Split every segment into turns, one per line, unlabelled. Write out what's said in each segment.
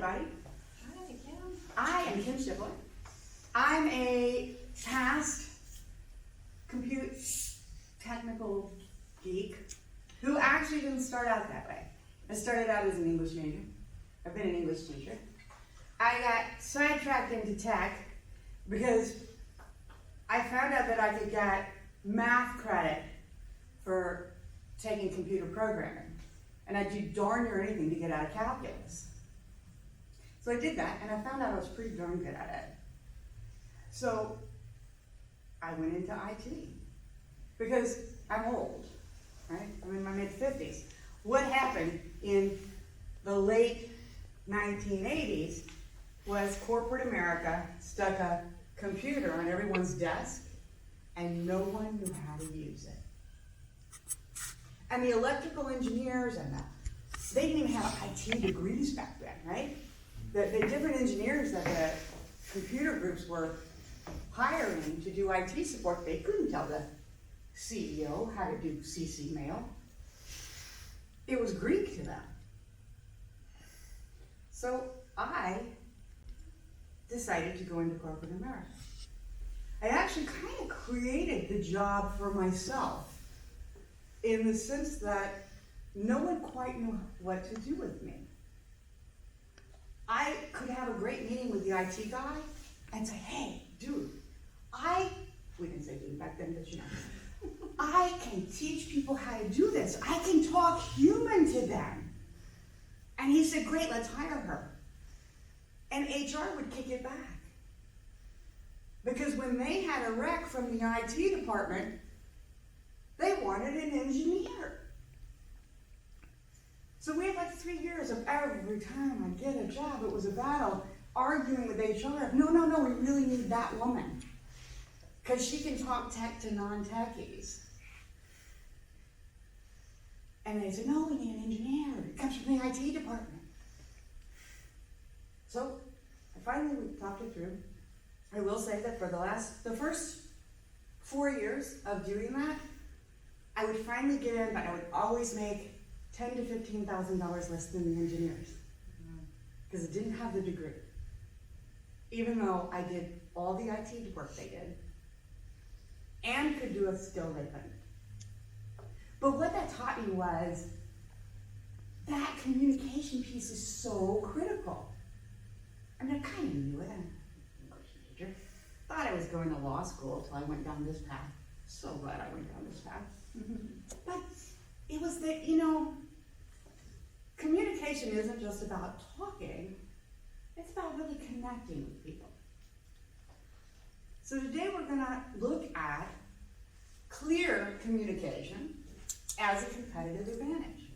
everybody.
Hi, Kim.
I am Kim Shivler. I'm a past compute technical geek who actually didn't start out that way. I started out as an English major. I've been an English teacher. I got sidetracked into tech because I found out that I could get math credit for taking computer programming. And I'd do darn near anything to get out of calculus. So I did that, and I found out I was pretty darn good at it. So I went into IT because I'm old, right? I'm in my mid-50s. What happened in the late 1980s was corporate America stuck a computer on everyone's desk, and no one knew how to use it. And the electrical engineers and they didn't even have IT degrees back then, right? The different engineers that the computer groups were hiring to do IT support, they couldn't tell the CEO how to do CC mail. It was Greek to them. So I decided to go into corporate America. I actually kind of created the job for myself in the sense that no one quite knew what to do with me. I could have a great meeting with the IT guy and say, hey, dude, we didn't say dude back then, but you know, I can teach people how to do this. I can talk human to them. And he said, great, let's hire her. And HR would kick it back. Because when they had a rec from the IT department, they wanted an engineer. So we had like 3 years of every time I get a job, it was a battle, arguing with HR. No, we really need that woman. Because she can talk tech to non-techies. And they said, no, we need an engineer. It comes from the IT department. So I finally talked it through. I will say that for the first 4 years of doing that, I would finally get in, but I would always make $10,000 to $15,000 less than the engineers because I didn't have the degree. Even though I did all the IT work they did and could do a skill they couldn't. But what that taught me was that communication piece is so critical. I mean, I kind of knew it. I'm an English major. Thought I was going to law school until I went down this path. So glad I went down this path. But it was that, communication isn't just about talking, it's about really connecting with people. So today we're going to look at clear communication as a competitive advantage.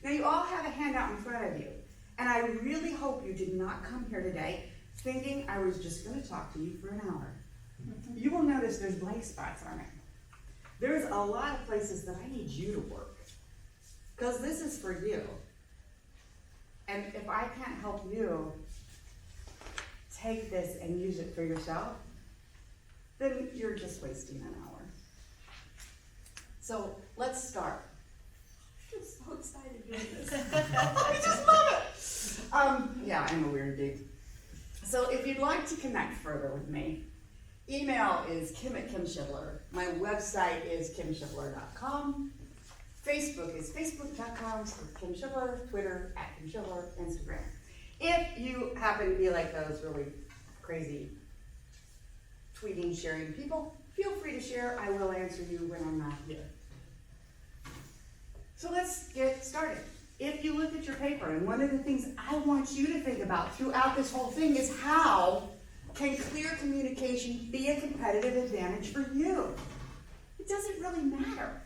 Now you all have a handout in front of you, and I really hope you did not come here today thinking I was just going to talk to you for an hour. You will notice there's blank spots on it. There's a lot of places that I need you to work, because this is for you. And if I can't help you take this and use it for yourself, then you're just wasting an hour. So let's start. I'm just so excited doing this. I just love it. Yeah, I'm a weird dude. So if you'd like to connect further with me, email is kim@kimshivler. My website is kimshivler.com. Facebook is facebook.com/Kim Shivler. Twitter @Kim Shivler. Instagram. If you happen to be like those really crazy tweeting, sharing people, feel free to share. I will answer you when I'm not here. So let's get started. If you look at your paper, and one of the things I want you to think about throughout this whole thing is how can clear communication be a competitive advantage for you? It doesn't really matter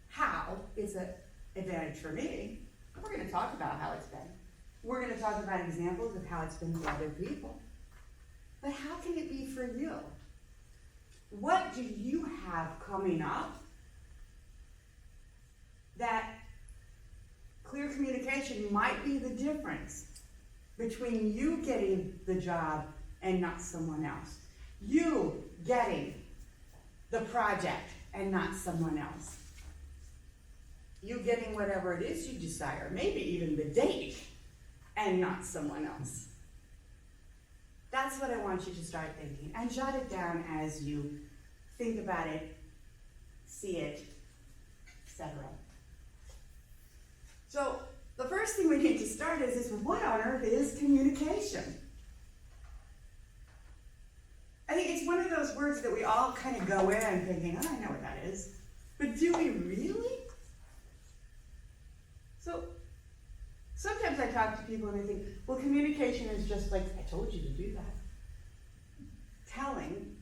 how it's an advantage for me. We're going to talk about how it's been. We're going to talk about examples of how it's been for other people. But how can it be for you? What do you have coming up that clear communication might be the difference between you getting the job and not someone else? You getting the project and not someone else? You getting whatever it is you desire, maybe even the date and not someone else. That's what I want you to start thinking, and jot it down as you think about it, see it, etc. So the first thing we need to start is what on earth is communication? I think it's one of those words that we all kind of go in thinking, oh, I know what that is. But do we really? So sometimes I talk to people and they think, well, communication is just like, I told you to do that. Telling.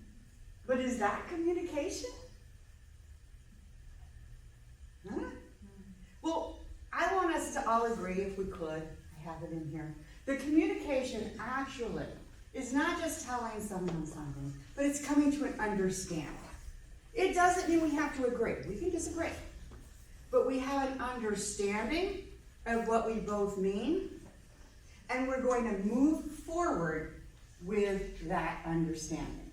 But is that communication? Huh? Well, I want us to all agree, if we could, I have it in here, that communication actually is not just telling someone something, but it's coming to an understanding. It doesn't mean we have to agree. We can disagree. But we have an understanding of what we both mean, and we're going to move forward with that understanding.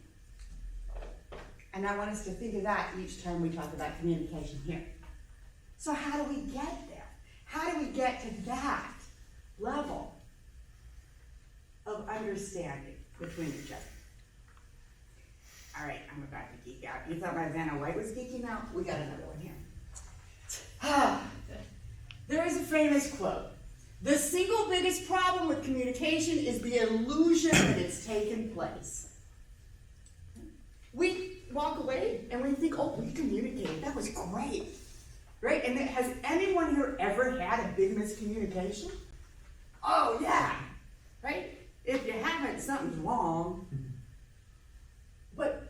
And I want us to think of that each time we talk about communication here. So how do we get there? How do we get to that level of understanding between each other? All right, I'm about to geek out. You thought my Vanna White was geeking out? We got another one here. There is a famous quote. The single biggest problem with communication is the illusion that it's taken place. We walk away and we think, oh, we communicated. That was great. Right? And has anyone here ever had a big miscommunication? Oh, yeah. Right? If you haven't, something's wrong.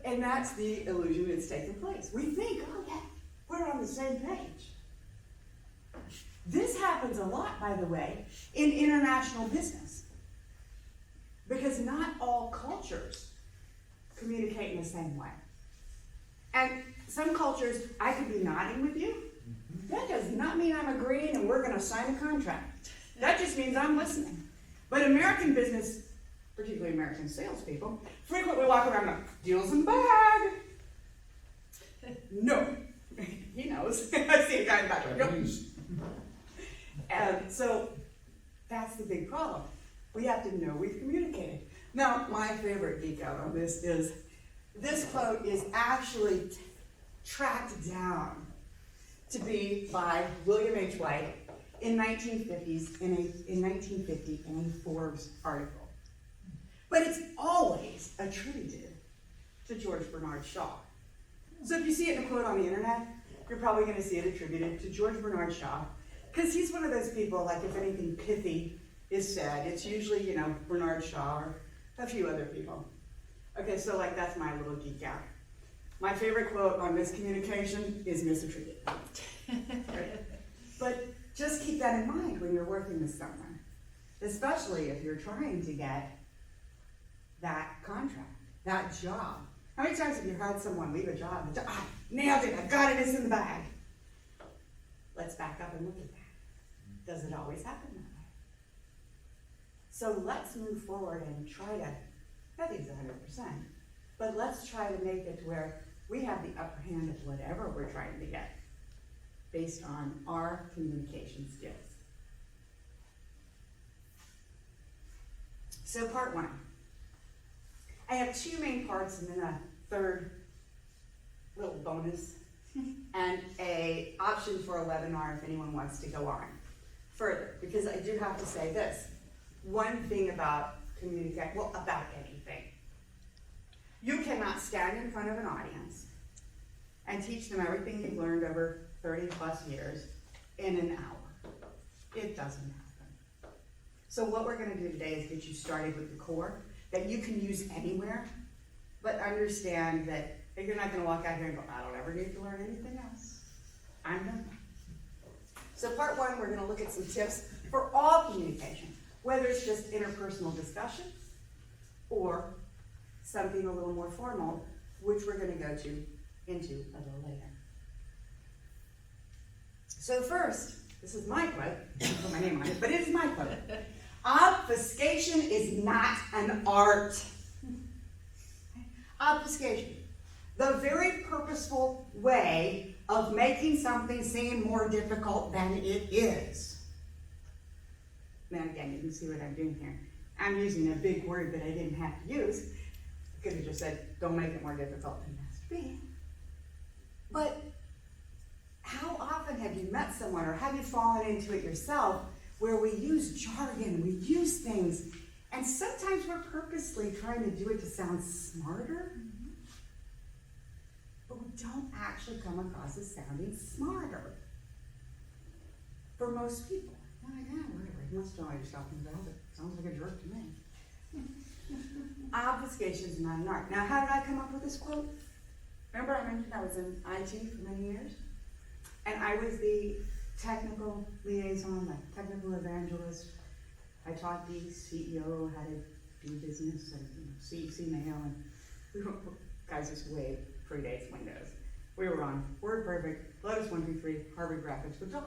And that's the illusion that's taken place. We think, oh, yeah, we're on the same page. This happens a lot, by the way, in international business. Because not all cultures communicate in the same way. And some cultures, I could be nodding with you. That does not mean I'm agreeing and we're going to sign a contract. That just means I'm listening. But American business, particularly American salespeople, frequently walk around like, deals in bag. No. He knows. I see a guy in the back. Nope. And so that's the big problem. We have to know we've communicated. Now, my favorite geek out on this is, this quote is actually tracked down to be by William H. White in 1950 in a Forbes article. But it's always attributed to George Bernard Shaw. So if you see it in a quote on the internet, you're probably going to see it attributed to George Bernard Shaw, because he's one of those people, like if anything pithy is said, it's usually, Bernard Shaw or a few other people. Okay, so like that's my little geek out. My favorite quote on miscommunication is misattributed. Right? But just keep that in mind when you're working with someone, especially if you're trying to get that contract, that job. How many times have you had someone leave a job and say, I nailed it, I got it, it's in the bag? Let's back up and look at that. Does it always happen that way? So let's move forward and try to, nothing's 100%, but let's try to make it to where we have the upper hand of whatever we're trying to get based on our communication skills. So part one. I have two main parts and then a third little bonus and a option for a webinar if anyone wants to go on further, because I do have to say this. One thing about about anything. You cannot stand in front of an audience and teach them everything you've learned over 30 plus years in an hour. It doesn't happen. So what we're going to do today is get you started with the core that you can use anywhere, but understand that you're not going to walk out here and go, I don't ever need to learn anything else. I'm done. So part one, we're going to look at some tips for all communication, whether it's just interpersonal discussions or something a little more formal, which we're going to go into a little later. So first, this is my quote. I didn't put my name on it, but it is my quote. Obfuscation is not an art. Obfuscation. The very purposeful way of making something seem more difficult than it is. Now again, you can see what I'm doing here. I'm using a big word that I didn't have to use. I could have just said, don't make it more difficult than it has to be. But how often have you met someone, or have you fallen into it yourself, where we use jargon, we use things, and sometimes we're purposely trying to do it to sound smarter, but we don't actually come across as sounding smarter. For most people. Oh, yeah, whatever. You must know what you're talking about. It sounds like a jerk to me. Obfuscation is not an art. Now, how did I come up with this quote? Remember I mentioned I was in IT for many years? And I was the technical liaison, like technical evangelist. I taught the CEO how to do business and CC mail, and we were, guys, this way predates Windows. We were on WordPerfect, Lotus 123, Harvard Graphics with DOS.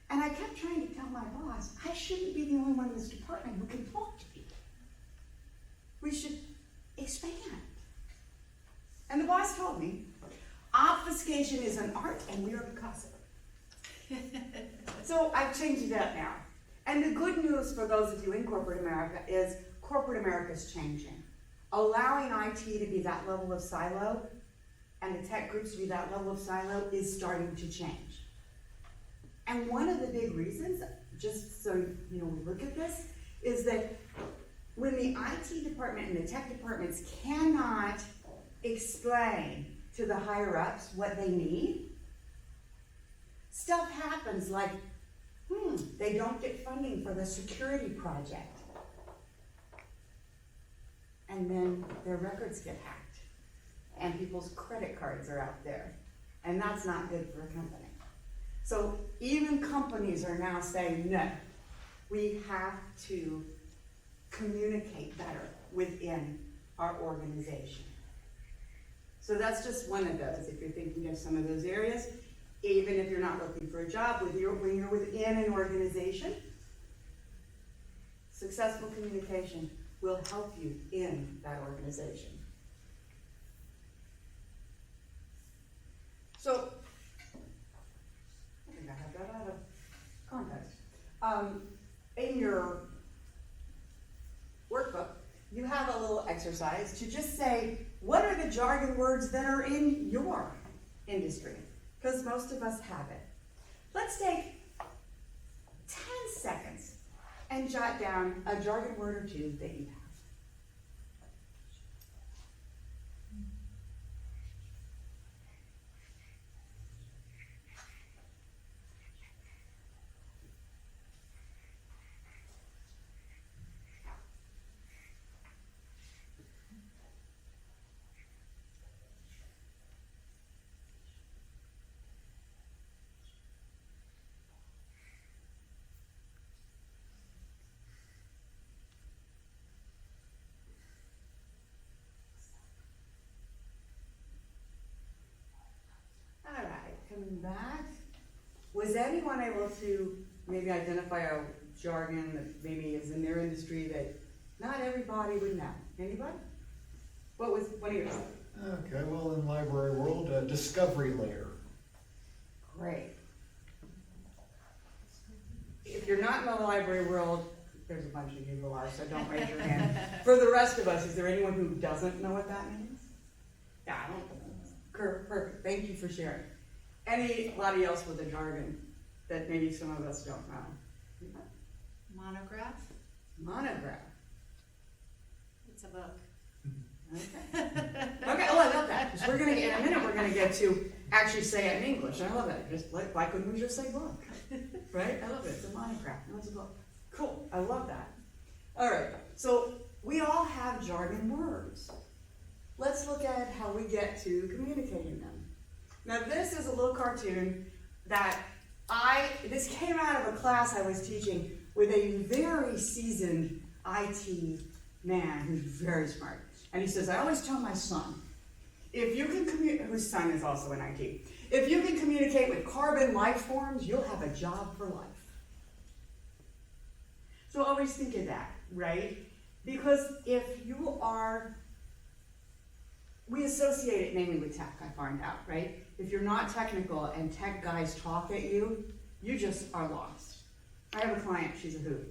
And I kept trying to tell my boss, I shouldn't be the only one in this department who can talk to people. We should expand. And the boss told me, obfuscation is an art and we are because of it. So I've changed it up now. And the good news for those of you in corporate America is corporate America is changing. Allowing IT to be that level of silo and the tech groups to be that level of silo is starting to change. And one of the big reasons, just so you know, we look at this, is that when the IT department and the tech departments cannot explain to the higher ups what they need, stuff happens like, they don't get funding for the security project. And then their records get hacked. And people's credit cards are out there. And that's not good for a company. So even companies are now saying, no, we have to communicate better within our organization. So that's just one of those, if you're thinking of some of those areas. Even if you're not looking for a job, when you're within an organization, successful communication will help you in that organization. So, I think I have that out of context. In your workbook, you have a little exercise to just say, what are the jargon words that are in your industry? Because most of us have it. Let's take 10 seconds and jot down a jargon word or two that you have. Coming back, was anyone able to maybe identify a jargon that maybe is in their industry that not everybody would know? Anybody? What are yours?
Okay, well, in library world, discovery layer.
Great. If you're not in the library world, there's a bunch of you who are, so don't raise your hand. For the rest of us, is there anyone who doesn't know what that means? Yeah, I don't know. Perfect, thank you for sharing. Anybody else with a jargon that maybe some of us don't know?
Monograph?
Monograph.
It's a book.
Okay. Okay, oh, I love that. Because we're gonna in a minute we're gonna get to actually say it in English. I love that. Just like, why couldn't we just say book? Right? I love it. It's a monograph. No, it's a book. Cool. I love that. All right. So we all have jargon words. Let's look at how we get to communicating them. Now this is a little cartoon that this came out of a class I was teaching with a very seasoned IT man who's very smart. And he says, I always tell my son, if you can whose son is also in IT, if you can communicate with carbon life forms, you'll have a job for life. So always think of that, right? Because if you are, we associate it mainly with tech, I find out, right? If you're not technical and tech guys talk at you, you just are lost. I have a client, she's a hoot.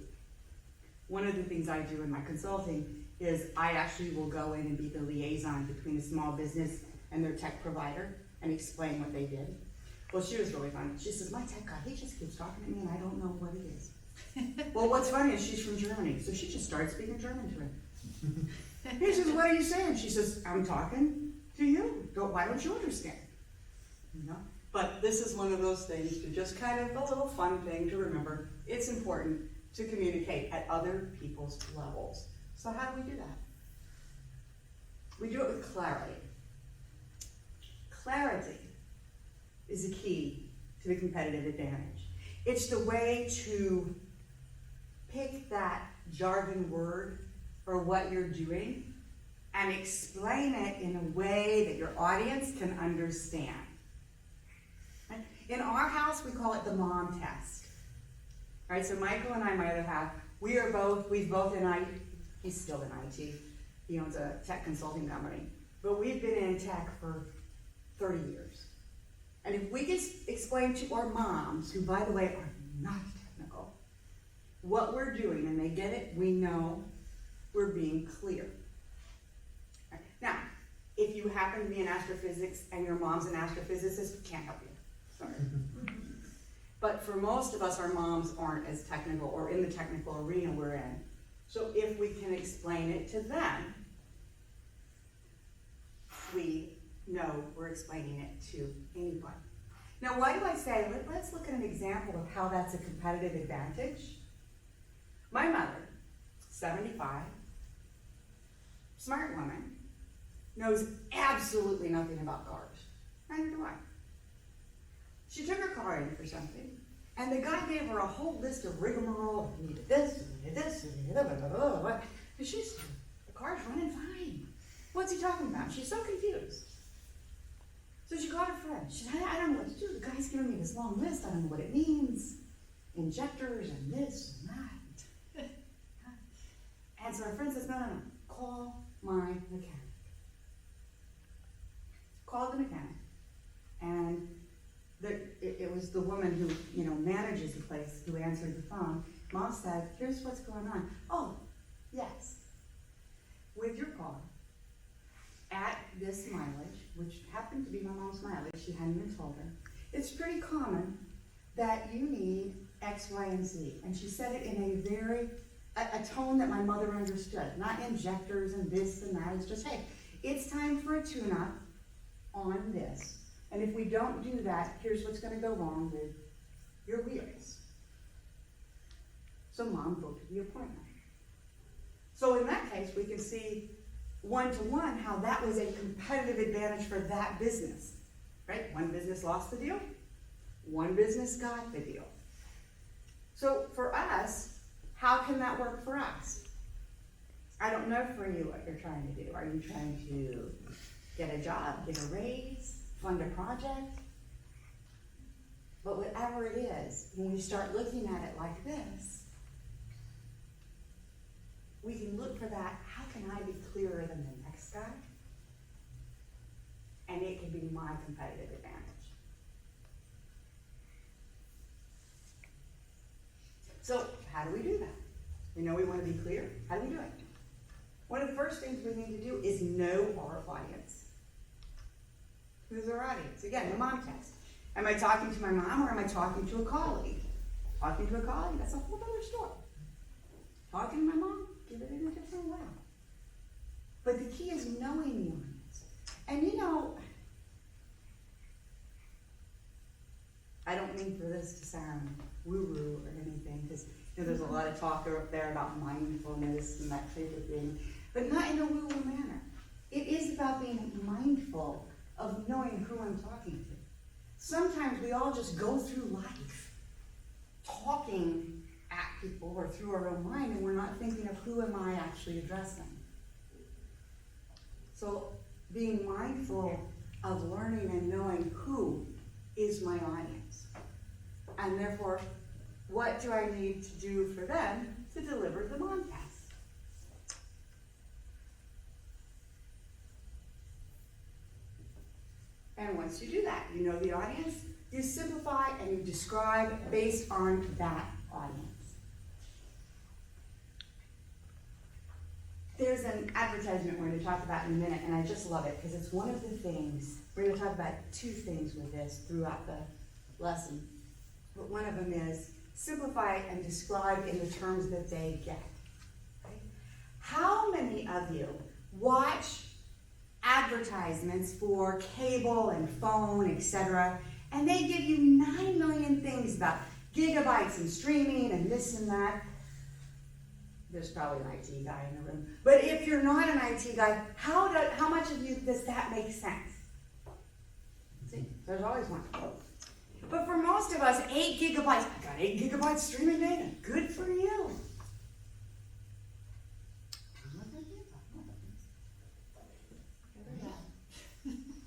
One of the things I do in my consulting is I actually will go in and be the liaison between a small business and their tech provider and explain what they did. Well, she was really fun. She says, my tech guy, he just keeps talking to me and I don't know what it is. Well, what's funny is she's from Germany, so she just started speaking German to him. He says, what are you saying? She says, I'm talking to you. Why don't you understand? You know? But this is one of those things to just kind of a little fun thing to remember. It's important to communicate at other people's levels. So how do we do that? We do it with clarity. Clarity is the key to the competitive advantage. It's the way to pick that jargon word or what you're doing and explain it in a way that your audience can understand. In our house, we call it the mom test. All right, so Michael and I, my other half, we've both in IT, he's still in IT, he owns a tech consulting company, but we've been in tech for 30 years. And if we just explain to our moms, who by the way are not technical, what we're doing and they get it, we know we're being clear. Right. Now, if you happen to be in astrophysics and your mom's an astrophysicist, can't help you, sorry. But for most of us, our moms aren't as technical or in the technical arena we're in. So if we can explain it to them, we know we're explaining it to anyone. Now, why do I say, let's look at an example of how that's a competitive advantage. My mother, 75, smart woman, knows absolutely nothing about cars. Neither do I. She took her car in for something, and the guy gave her a whole list of rigmarole. You needed this, and you needed this, and you needed blah, blah, blah, blah, blah. And the car's running fine. What's he talking about? She's so confused. So she called her friend. She said, I don't know what to do. The guy's giving me this long list. I don't know what it means. Injectors and this and that. And so her friend says, no, call my mechanic. Called the mechanic, and it was the woman who manages the place who answered the phone. Mom said, here's what's going on. Oh, yes. With your car, at this mileage, which happened to be my mom's mileage, she hadn't even told her, it's pretty common that you need X, Y, and Z. And she said it in a tone that my mother understood, not injectors and this and that. It's just, hey, it's time for a tune-up on this. And if we don't do that, here's what's going to go wrong with your wheels. So Mom booked the appointment. So in that case, we can see one-to-one how that was a competitive advantage for that business, right? One business lost the deal, one business got the deal. So for us, how can that work for us? I don't know for you what you're trying to do. Are you trying to get a job, get a raise, fund a project? But whatever it is, when we start looking at it like this, we can look for that, how can I be clearer than the next guy? And it can be my competitive advantage. So how do we do that? We know we want to be clear. How do we do it? One of the first things we need to do is know our audience. Who's our audience? Again, the mom test. Am I talking to my mom or am I talking to a colleague? Talking to a colleague, that's a whole other story. Talking to my mom, give it in a different way. But the key is knowing the audience. And I don't mean for this to sound woo-woo or anything, because there's a lot of talk up there about mindfulness and that type of thing, but not in a woo-woo manner. It is about being mindful of knowing who I'm talking to. Sometimes we all just go through life talking at people or through our own mind, and we're not thinking of who am I actually addressing. So being mindful of learning and knowing who is my audience. And therefore, what do I need to do for them to deliver the mom test? And once you do that, you know the audience, you simplify and you describe based on that audience. audience. There's an advertisement we're going to talk about in a minute, and I just love it because it's one of the things. We're going to talk about two things with this throughout the lesson. But one of them is simplify and describe in the terms that they get. Okay? How many of you watch advertisements for cable and phone, etc., and they give you 9 million things about gigabytes and streaming and this and that? There's probably an IT guy in the room. But if you're not an IT guy, how much of you does that make sense? See, there's always one. But for most of us, 8 gigabytes, I got 8 gigabytes streaming data. Good for you.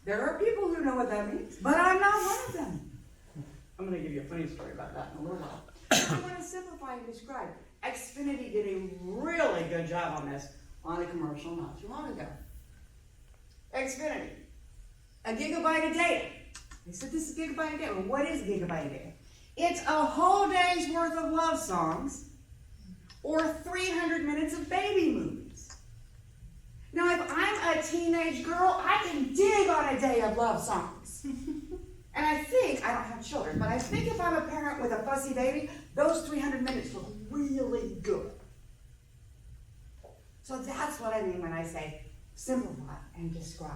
There are people who know what that means, but I'm not one of them. I'm going to give you a funny story about that in a little while. I want to simplify and describe. Xfinity did a really good job on this on a commercial not too long ago. Xfinity, a gigabyte of data. They said this is a gigabyte of data. Well, what is a gigabyte of data? It's a whole day's worth of love songs or 300 minutes of baby movies. Now, if I'm a teenage girl, I can dig on a day of love songs. And I think, I don't have children, but I think if I'm a parent with a fussy baby, those 300 minutes look really good. So that's what I mean when I say simplify and describe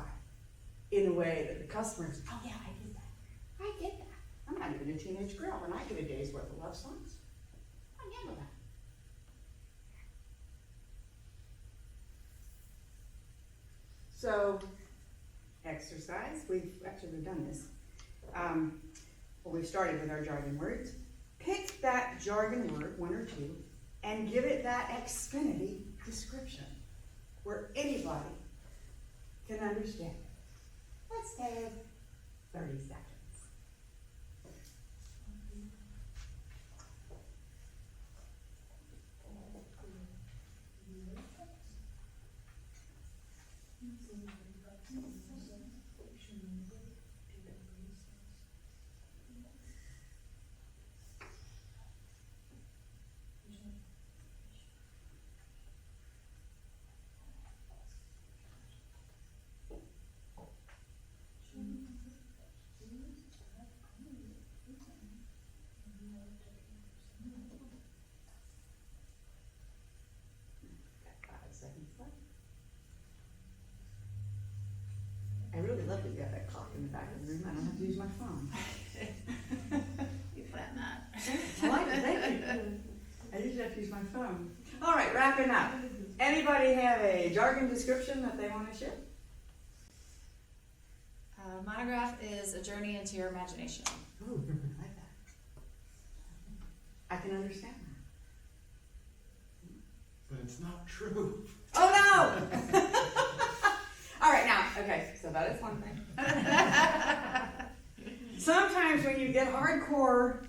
in a way that the customers, oh yeah, I get that. I get that. I'm not even a teenage girl and I get a day's worth of love songs. I handle that. So, exercise, we've done this. Well, we've started with our jargon words. Pick that jargon word, one or two, and give it that Xfinity description where anybody can understand it. Let's take 30 seconds. I really love that you got that clock in the back of the room. I don't have to use my phone.
You planned that.
I like it, thank you. I usually have to use my phone. All right, wrapping up. Anybody have a jargon description that they want to share?
Monograph is a journey into your imagination.
Ooh, I like that. I can understand that.
But it's not true.
Oh no! All right, now, okay, so that is one thing. Sometimes when you get hardcore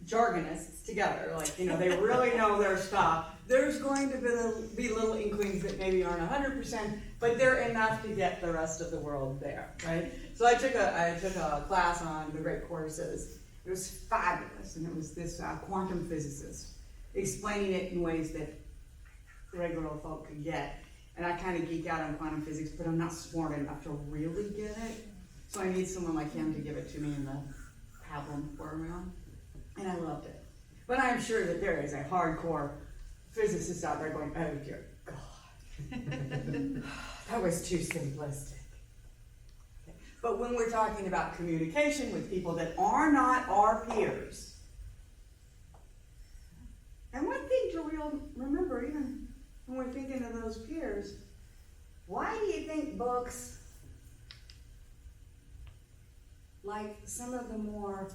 jargonists together, like, they really know their stuff, there's going to be little inklings that maybe aren't 100%, but they're enough to get the rest of the world there, right? So I took a class on the great courses. It was fabulous, and it was this quantum physicist explaining it in ways that regular folk could get. And I kind of geek out on quantum physics, but I'm not smart enough to really get it. So I need someone like him to give it to me in the problem format. And I loved it. But I'm sure that there is a hardcore physicist out there going, oh dear God. That was too simplistic. Okay. But when we're talking about communication with people that are not our peers, and one thing to remember, even when we're thinking of those peers, why do you think books like some of the more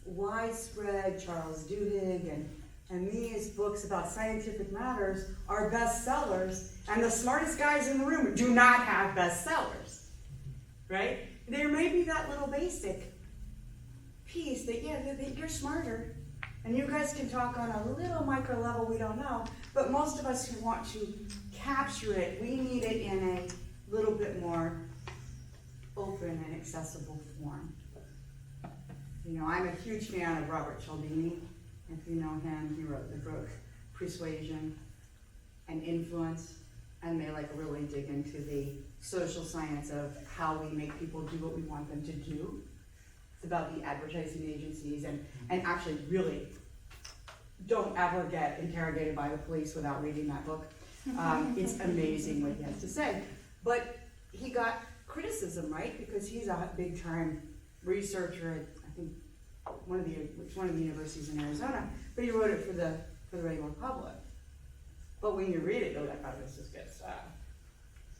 widespread Charles Duhigg and these books about scientific matters are bestsellers, and the smartest guys in the room do not have bestsellers, right? There may be that little basic piece that, that you're smarter, and you guys can talk on a little micro level we don't know, but most of us who want to capture it, we need it in a little bit more open and accessible form. I'm a huge fan of Robert Cialdini If you know him, he wrote the book Persuasion and Influence, and they like really dig into the social science of how we make people do what we want them to do. It's about the advertising agencies and actually really don't ever get interrogated by the police without reading that book. It's amazing what he has to say. But he got criticism, right? Because he's a big time researcher at, I think, one of the universities in Arizona, but he wrote it for the regular public. But when you read it, you're like, oh, this just gets,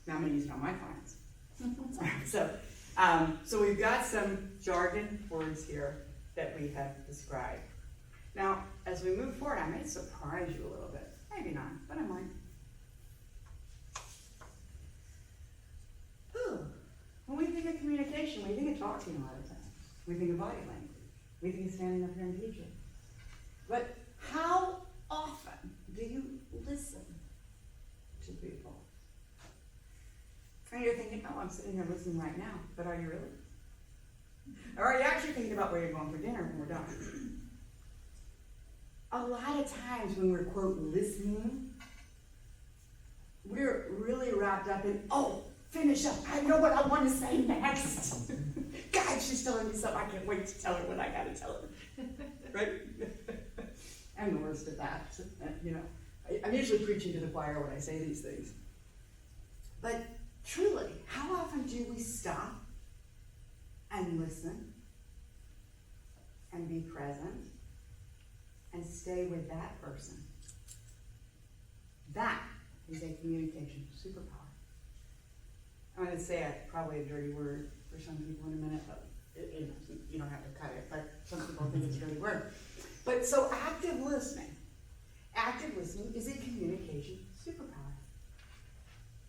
now I'm gonna use it on my clients. So we've got some jargon words here that we have described. Now, as we move forward, I may surprise you a little bit. Maybe not, but I might. When we think of communication, we think of talking a lot of times. We think of body language. We think of standing up here and teaching. But how often do you listen to people? And you're thinking, oh, I'm sitting here listening right now, but are you really? Or are you actually thinking about where you're going for dinner when we're done? A lot of times when we're, quote, listening, we're really wrapped up in, oh, finish up, I know what I want to say next. God, she's telling me something, I can't wait to tell her what I gotta tell her. Right? I'm the worst at that. You know, I'm usually preaching to the choir when I say these things. But truly, how often do we stop and listen and be present and stay with that person? That is a communication superpower. I'm going to say probably a dirty word for some people in a minute, but you don't have to cut it, but some people think it's a dirty word. But so active listening is a communication superpower.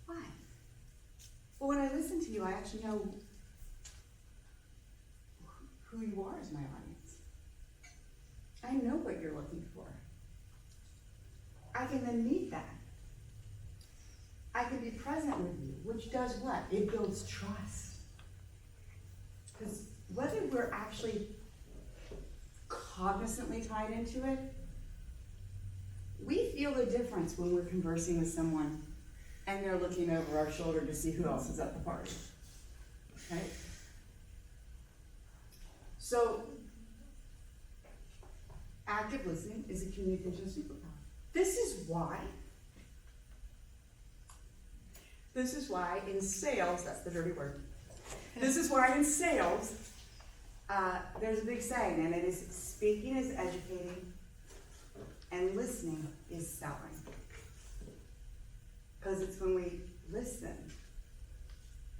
Why? Well, when I listen to you, I actually know who you are as my audience. I know what you're looking for. I can then meet that. I can be present with you, which does what? It builds trust. Because whether we're actually cognizantly tied into it, we feel the difference when we're conversing with someone and they're looking over our shoulder to see who else is at the party. Okay? So, active listening is a communication superpower. This is why in sales, that's the dirty word. This is why in sales, there's a big saying, and it is speaking is educating and listening is selling. Because it's when we listen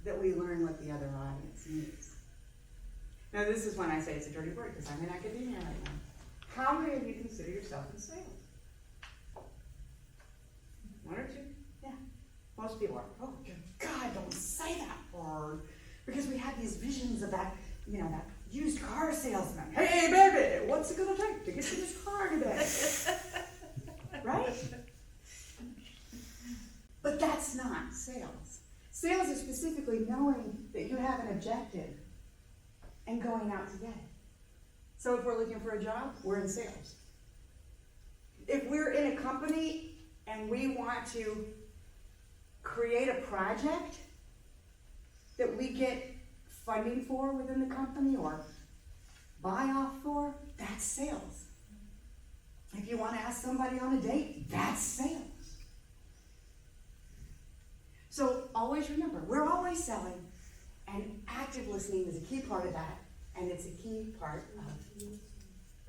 that we learn what the other audience needs. Now this is when I say it's a dirty word, because I'm in academia right now. How many of you consider yourself in sales? One or two? Yeah. Most people are, oh God, don't say that word. Because we have these visions of that, you know, that used car salesman. Hey baby, what's it gonna take to get you this car today? Right? But that's not sales. Sales is specifically knowing that you have an objective and going out to get it. So if we're looking for a job, we're in sales. If we're in a company and we want to create a project that we get funding for within the company or buy off for, that's sales. If you want to ask somebody on a date, that's sales. So always remember, we're always selling, and active listening is a key part of that, and it's a key part of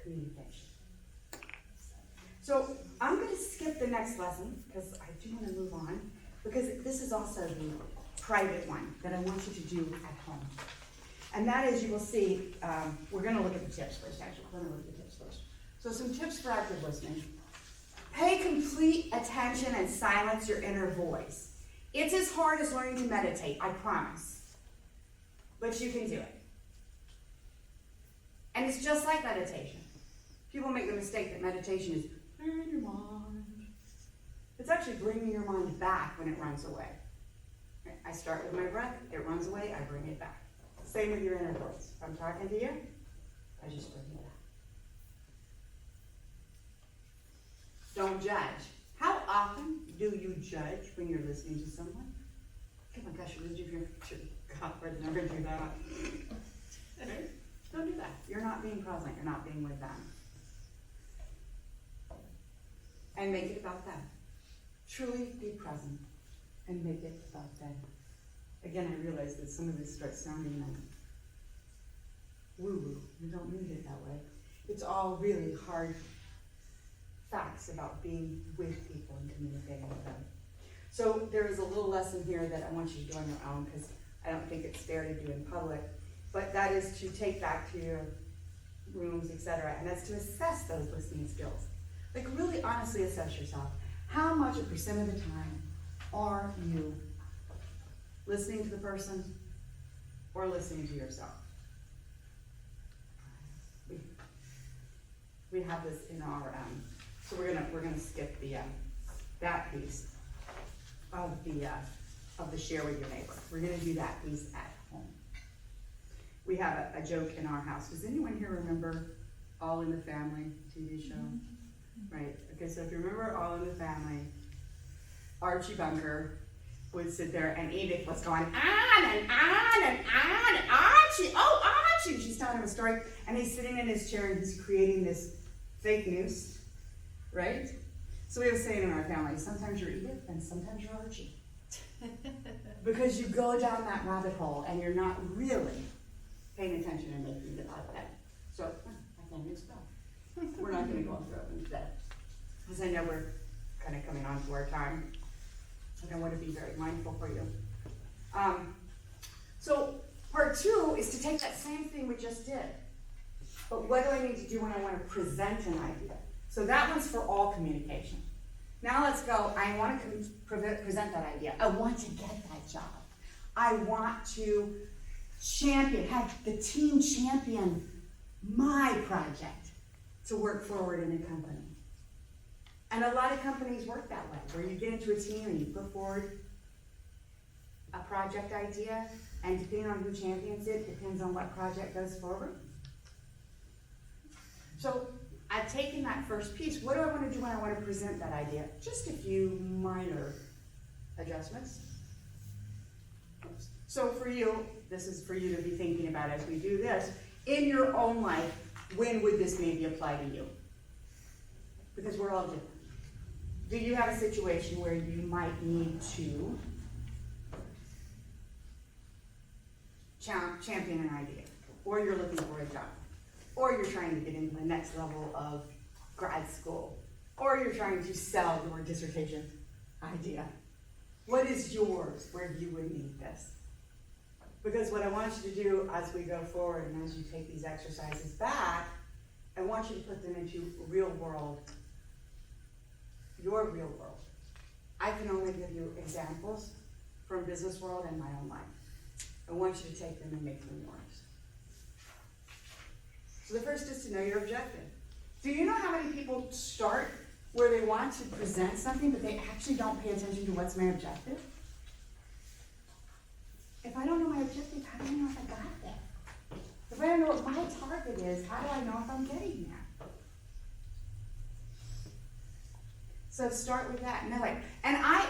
communication. So I'm going to skip the next lesson, because I do want to move on, because this is also the private one that I want you to do at home. And that is, you will see, we're going to look at the tips first, actually. We're going to look at the tips first. So some tips for active listening. Pay complete attention and silence your inner voice. It's as hard as learning to meditate, I promise. But you can do it. And it's just like meditation. People make the mistake that meditation is in your mind. It's actually bringing your mind back when it runs away. I start with my breath, it runs away, I bring it back. Same with your inner voice. If I'm talking to you, I just bring it judge. How often do you judge when you're listening to someone? Oh my gosh, you should God, never do that. Okay? Don't do that. You're not being present. You're not being with them. And make it about them. Truly be present and make it about them. Again, I realize that some of this starts sounding like woo-woo. We don't mean it that way. It's all really hard facts about being with people and communicating with them. So there is a little lesson here that I want you to do on your own because I don't think it's fair to do in public, but that is to take back to your rooms, etc., and that's to assess those listening skills. Like really honestly assess yourself. How much a percent of the time are you listening to the person or listening to yourself? We have this in our, so we're gonna skip the that piece of the share with your neighbor. We're gonna do that piece at home. We have a joke in our house. Does anyone here remember All in the Family TV show? Mm-hmm. Right. Okay. So if you remember All in the Family, Archie Bunker would sit there and Edith was going on and on and on and Archie, oh Archie! She's telling him a story, and he's sitting in his chair and he's creating this fake news, right? So we have a saying in our family, sometimes you're Edith and sometimes you're Archie. Because you go down that rabbit hole and you're not really paying attention and making it out of that. So, I can't even spell. We're not going to go through it today. Because I know we're kind of coming on to our time. And I want to be very mindful for you. So, part 2 is to take that same thing we just did. But what do I need to do when I want to present an idea? So that one's for all communication. Now let's go, I want to present that idea. I want to get that job. I want to have the team champion my project to work forward in a company. And a lot of companies work that way, where you get into a team and you put forward a project idea, and depending on who champions it, depends on what project goes forward. So I've taken that first piece. What do I want to do when I want to present that idea? Just a few minor adjustments. So for you, this is for you to be thinking about as we do this. In your own life, when would this maybe apply to you? Because we're all different. Do you have a situation where you might need to champion an idea? Or you're looking for a job? Or you're trying to get into the next level of grad school, or you're trying to sell your dissertation idea. What is yours where you would need this? Because what I want you to do as we go forward and as you take these exercises back, I want you to put them into real world, your real world. I can only give you examples from business world and my own life. I want you to take them and make them yours. So the first is to know your objective. Do you know how many people start where they want to present something, but they actually don't pay attention to what's my objective? If I don't know my objective, how do I know if I got there? If I don't know what my target is, how do I know if I'm getting there? So start with that. No, like, and I'm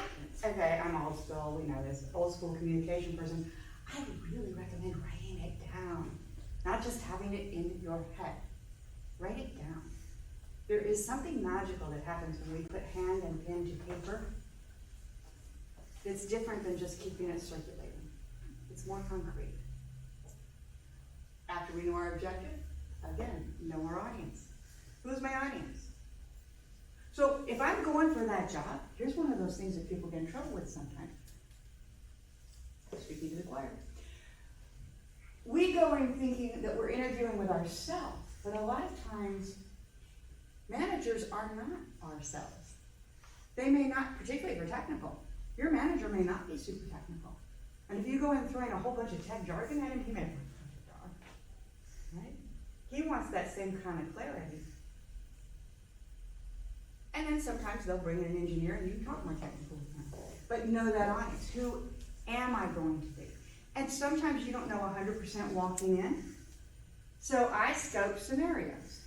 old school, we know this, old school communication person. I would really recommend writing it down. Not just having it in your head. Write it down. There is something magical that happens when we put hand and pen to paper. It's different than just keeping it circulating. It's more concrete. After we know our objective, again, know our audience. Who's my audience? So if I'm going for that job, here's one of those things that people get in trouble with sometimes. Speaking to the choir. We go in thinking that we're interviewing with ourselves, but a lot of times, managers are not ourselves. They may not, particularly if we're technical, your manager may not be super technical. And if you go in throwing a whole bunch of tech jargon at him, he may, right? He wants that same kind of clarity. And then sometimes they'll bring in an engineer and you can talk more technical with them. But know that audience. Who am I going to be? And sometimes you don't know 100% walking in. So I scope scenarios.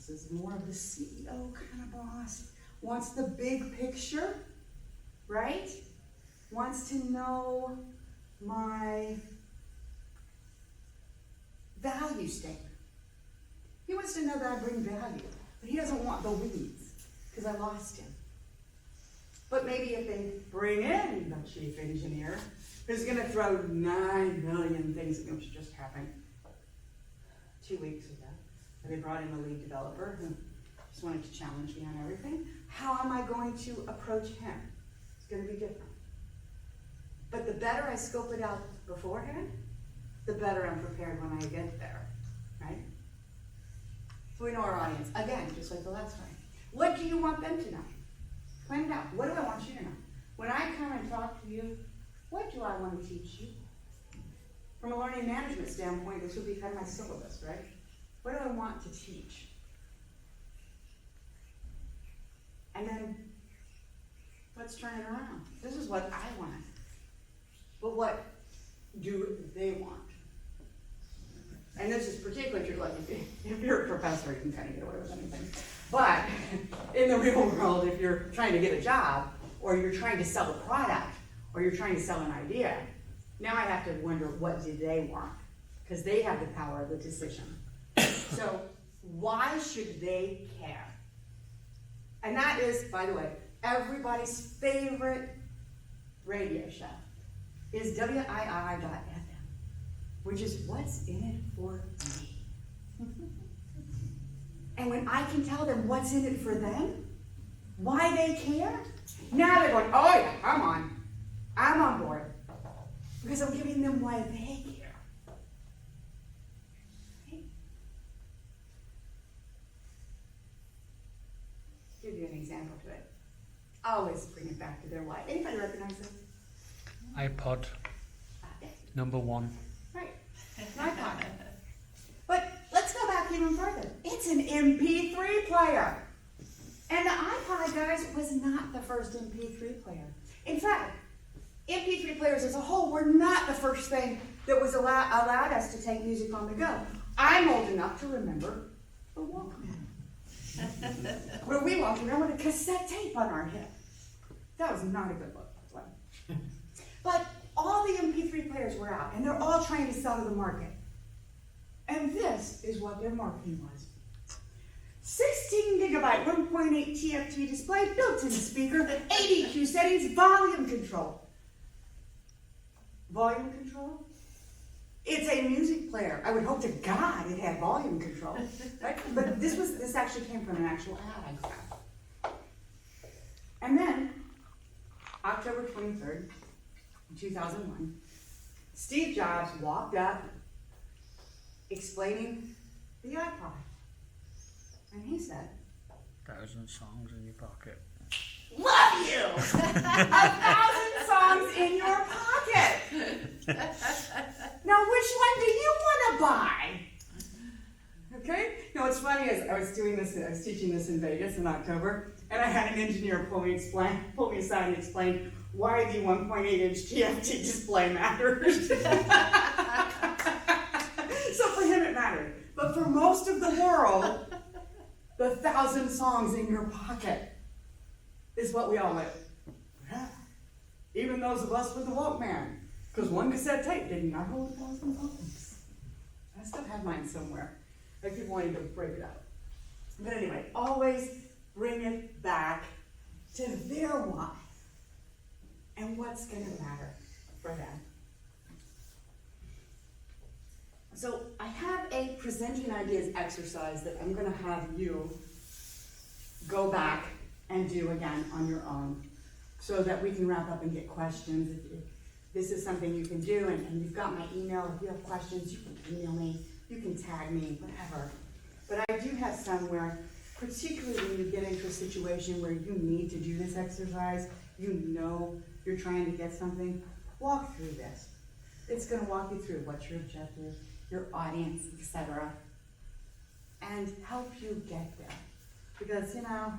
This is more of the CEO kind of boss. Wants the big picture, right? Wants to know my value statement. He wants to know that I bring value, but he doesn't want the weeds, because I lost him. But maybe if they bring in the chief engineer, who's gonna throw 9 million things at me, which just happened 2 weeks ago. And they brought in a lead developer who just wanted to challenge me on everything. How am I going to approach him? It's gonna be different. But the better I scope it out beforehand, the better I'm prepared when I get there, right? So we know our audience, again, just like the last time. What do you want them to know? Plan it out. What do I want you to know? When I come and talk to you, what do I want to teach you? From a learning management standpoint, this would be kind of my syllabus, right? What do I want to teach? And then, let's turn it around. This is what I want. But what do they want? And this is particularly true, like if you're a professor, you can kind of get away with anything. But in the real world, if you're trying to get a job, or you're trying to sell a product, or you're trying to sell an idea, now I have to wonder, what do they want? Because they have the power of the decision. So why should they care? And that is, by the way, everybody's favorite radio show is WII.FM, which is what's in it for me. And when I can tell them what's in it for them, why they care, now they're going, oh yeah, I'm on board. Because I'm giving them why they care. Okay? Give you an example to it. Always bring it back to their why. Anybody recognize this?
iPod, number 1.
Right, an iPod. But let's go back even further. It's an MP3 player. And the iPod, guys, was not the first MP3 player. In fact, MP3 players as a whole were not the first thing that was allowed us to take music on the go. I'm old enough to remember the Walkman. Where we walked around with a cassette tape on our hip. That was not a good look. But all the MP3 players were out, and they're all trying to sell to the market. And this is what their marketing was. 16 gigabyte, 1.8 TFT display, built-in speaker, 8 EQ settings, volume control. Volume control? It's a music player. I would hope to God it had volume control. Right? But this actually came from an actual ad I found. And then, October 23rd, 2001, Steve Jobs walked up explaining the iPod. And he said,
1,000 songs in your pocket.
love you! 1,000 songs in your pocket! Now, which one do you want to buy? Okay? You know, what's funny is I was teaching this in Vegas in October, and I had an engineer pull me aside and explain why the 1.8-inch TFT display matters. So for him it mattered. But for most of the world, the 1,000 songs in your pocket is what we all live. Yeah. Even those of us with the Walkman. Because one cassette tape did not hold 1,000 songs. I still have mine somewhere. I keep wanting to break it out. But anyway, always bring it back to their why. And what's going to matter for them. So I have a presenting ideas exercise that I'm going to have you go back and do again on your own so that we can wrap up and get questions. If this is something you can do, and you've got my email. If you have questions, you can email me, you can tag me, whatever. But I do have some where, particularly when you get into a situation where you need to do this exercise, you know you're trying to get something, walk through this. It's going to walk you through what's your objective, your audience, etc., and help you get there. Because, you know,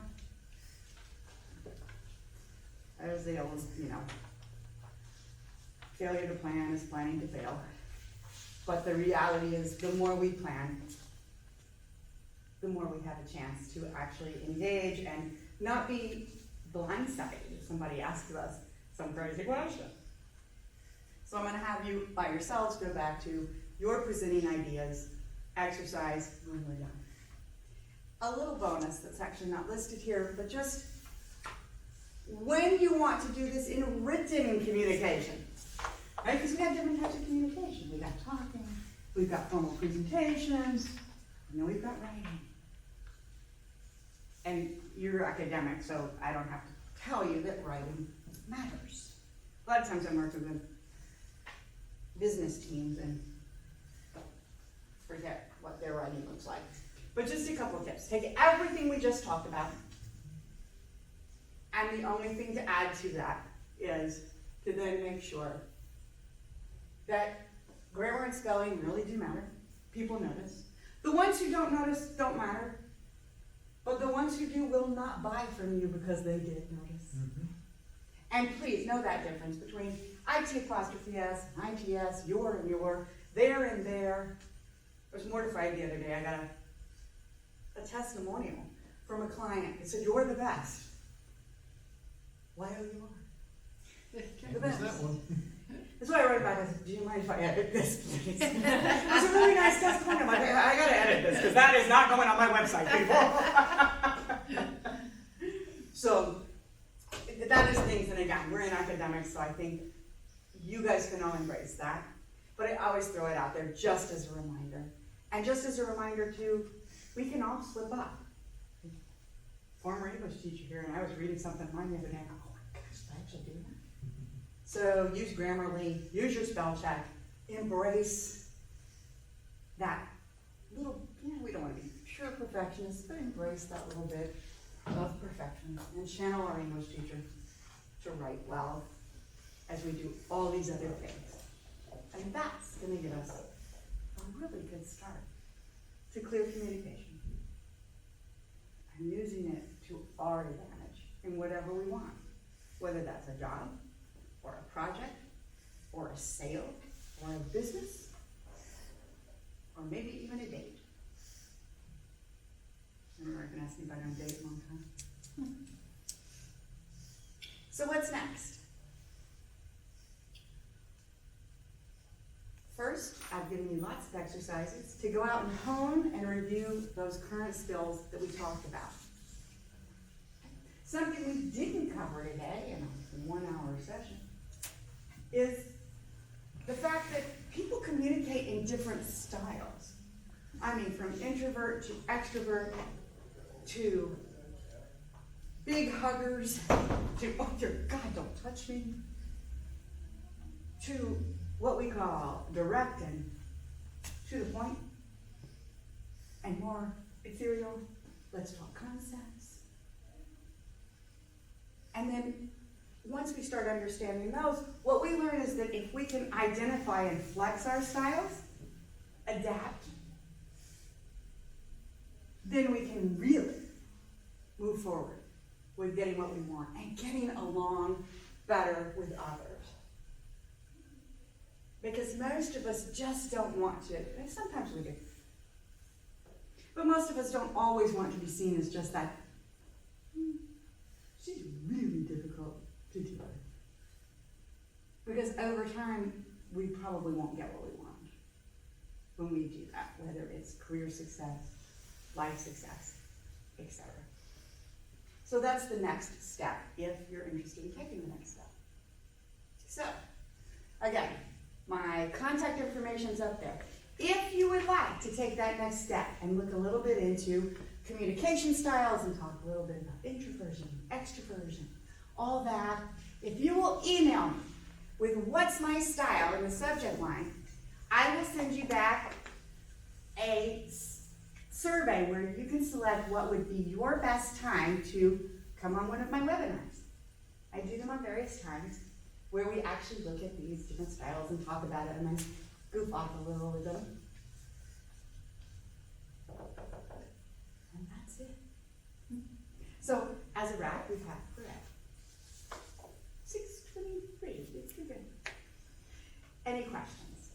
there's the old, failure to plan is planning to fail. But the reality is, the more we plan, the more we have a chance to actually engage and not be blindsided if somebody asks us some crazy question. So I'm gonna have you by yourselves go back to your presenting ideas, exercise, when we're done. A little bonus that's actually not listed here, but just when you want to do this in written communication, right? Because we have different types of communication. We got talking, we've got formal presentations, and then we've got writing. And you're academic, so I don't have to tell you that writing matters. A lot of times I'm working with business teams and forget what their writing looks like. But just a couple of tips. Take everything we just talked about, and the only thing to add to that is to then make sure that grammar and spelling really do matter. People notice. The ones who don't notice don't matter, but the ones who do will not buy from you because they did notice.
Mhm.
And please know that difference between IT apostrophe S, ITS, your and your, there and there. I was mortified the other day. I got a testimonial from a client. It said, "You're the best." Y-O-U-R. The
Can't miss
best.
that one.
That's why I wrote about it. Do you mind if I edit this, please? It was a really nice testimonial. I'm like, I gotta edit this because that is not going on my website, people. So that is things, and again, we're in academics, so I think you guys can all embrace that. But I always throw it out there just as a reminder. And just as a reminder too, we can all slip up. Former English teacher here, and I was reading something online the other day, and I'm like, oh my gosh, did I actually do that? So use Grammarly, use your spell check, embrace that little, we don't want to be pure perfectionists, but embrace that little bit of perfection and channel our English teacher to write well as we do all these other things. And that's going to give us a really good start to clear communication and using it to our advantage in whatever we want, whether that's a job, or a project, or a sale, or a business, or maybe even a date. Remember, I can ask me if I don't date a long time. So what's next? First, I've given you lots of exercises to go out and hone and review those current skills that we talked about. Something we didn't cover today in a 1-hour session is the fact that people communicate in different styles. I mean, from introvert to extrovert to big huggers to, oh dear God, don't touch me, to what we call direct and to the point, and more ethereal, let's talk concepts. And then once we start understanding those, what we learn is that if we can identify and flex our styles, adapt, then we can really move forward with getting what we want and getting along better with others. Because most of us just don't want to, and sometimes we do, but most of us don't always want to be seen as just that, she's really difficult to deal with. Because over time, we probably won't get what we want when we do that, whether it's career success, life success, etc. So that's the next step, if you're interested in taking the next step. So, again, my contact information's up there. If you would like to take that next step and look a little bit into communication styles and talk a little bit about introversion, extroversion, all that, if you will email me with what's my style in the subject line, I will send you back a survey where you can select what would be your best time to come on one of my webinars. I do them on various times where we actually look at these different styles and talk about it and then goof off a little with them. And that's it. So, as a wrap, we've had forever. 6:23, it's good. Any questions?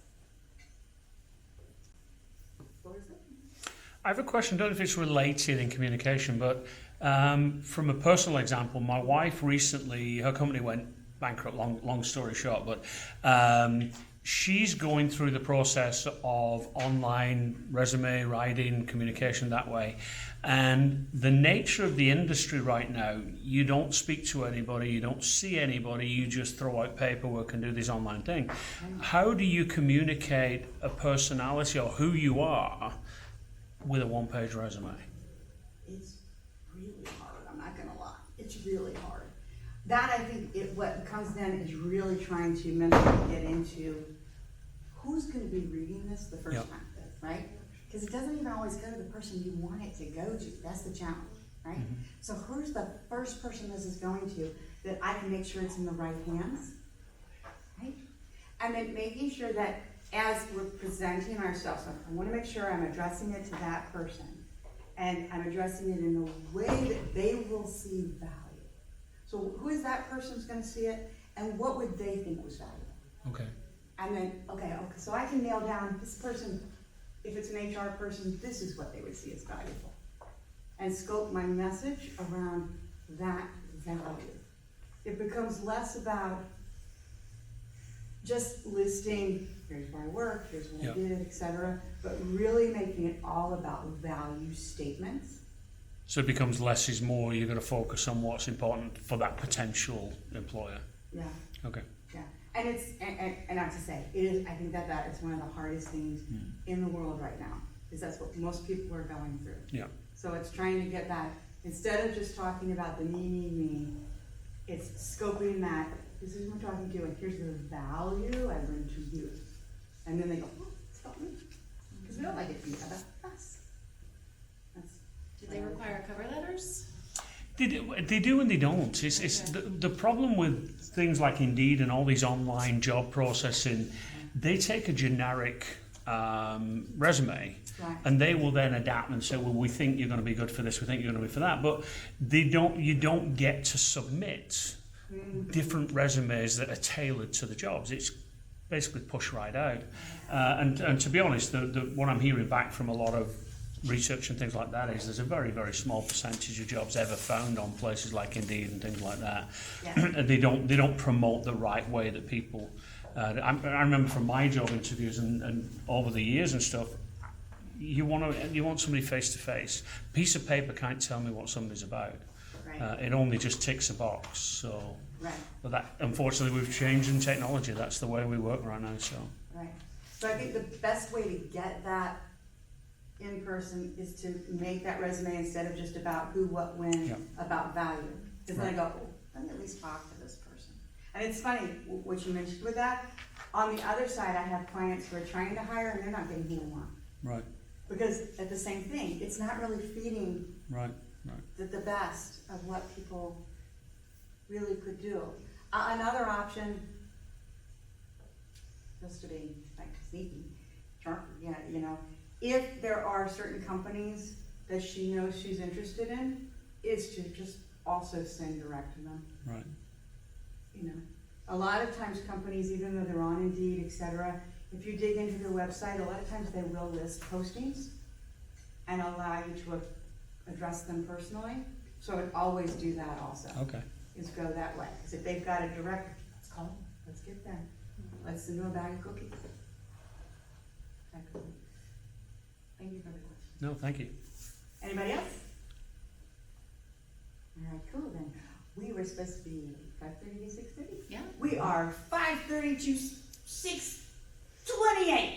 Floor is open.
I have a question. I don't know if it's related in communication, but from a personal example, my wife recently, her company went bankrupt. Long story short, but she's going through the process of online resume writing, communication that way. And the nature of the industry right now, you don't speak to anybody, you don't see anybody, you just throw out paperwork and do this online thing. How do you communicate a personality or who you are with a one-page resume?
It's really hard, I'm not gonna lie, it's really hard. That, I think, what comes then is really trying to mentally get into who's gonna be reading this the first
Yep.
time, right? Because it doesn't even always go to the person you want it to go to, that's the challenge, right?
Mm-hmm.
So who's the first person this is going to that I can make sure it's in the right hands, right? And then making sure that as we're presenting ourselves, I wanna make sure I'm addressing it to that person. And I'm addressing it in a way that they will see value. So who is that person's gonna see it, and what would they think was valuable?
Okay.
And then, okay, so I can nail down this person, if it's an HR person, this is what they would see as valuable. And scope my message around that value. It becomes less about just listing, here's where I work, here's what
Yep.
I did, etc., but really making it all about value statements.
So it becomes less is more, you're going to focus on what's important for that potential employer.
Yeah.
Okay.
Yeah, and it's, and not to say, it is, I think that is one of the hardest things in the world right now, is that's what most people are going through.
Yeah.
So it's trying to get that, instead of just talking about the me, it's scoping that, this is who I'm talking to, and here's the value I bring to you. And then they go, oh, it's about me, because we don't like it to be about us. That's,
Do they require cover letters?
They do and they don't. It's
Okay.
the problem with things like Indeed and all these online job processing, they take a generic resume
right.
and they will then adapt and say, well, we think you're going to be good for this, we think you're going to be for that, but you don't get to submit different resumes that are tailored to the jobs. It's basically push right out. And to be honest, what I'm hearing back from a lot of research and things like that is there's a very, very small percentage of jobs ever found on places like Indeed and things like that.
Yeah.
And they don't promote the right way that people. I remember from my job interviews and over the years and stuff, you want somebody face to face. A piece of paper can't tell me what somebody's about.
Right.
It only just ticks a box. So,
Right.
but that unfortunately we've changed in technology. That's the way we work right now. So.
Right. So I think the best way to get that in person is to make that resume instead of just about who, what, when,
Yep.
about value. Because then I
Right.
go, oh, let me at least talk to this person. And it's funny, what you mentioned with that. On the other side, I have clients who are trying to hire and they're not getting who they want.
Right.
Because at the same thing, it's not really feeding
Right.
the best of what people really could do. Another option, just to be like sneaky, yeah, you know, if there are certain companies that she knows she's interested in, is to just also send direct to them.
Right.
You know, a lot of times companies, even though they're on Indeed, etc., if you dig into their website, a lot of times they will list postings and allow you to address them personally. So I would always do that also,
Okay.
is go that way. Because if they've got a direct, let's call them, let's get them, let's send them a bag of cookies. Exactly. Thank you for the question.
No, thank you.
Anybody else? All right, cool then. We were supposed to be 5:30 to 6:30?
Yeah.
We are 5:30 to 6:28.